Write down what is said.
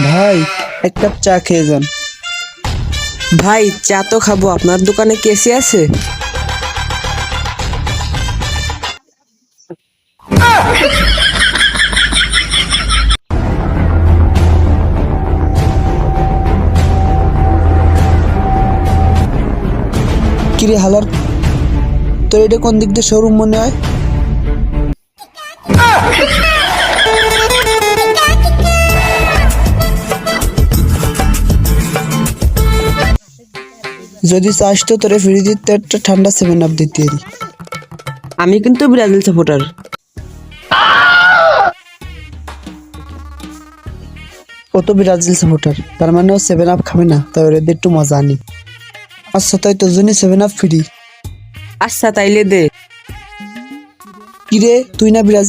ভাই এক কাপ চা খেয়ে যান। ভাই চা তো খাবো, আপনার দোকানে কেসি আছে? কিরে হালার, তোর এটা কোন দিক দিয়ে শোরুম মনে হয়? যদি চাস তো তোরে ফ্রি দিতে একটা ঠান্ডা 7 আপ দিতে পারি। আমি কিন্তু ব্রাজিল সাপোর্টার। ও তো ব্রাজিল সাপোর্টার, তার মানে ও 7 আপ খাবে না, তাই ওর একটু মজা আনি। আচ্ছা তাই তোর জন্য 7 আপ ফ্রি। আচ্ছা তাইলে দে। কিরে তুই না ব্রাজিল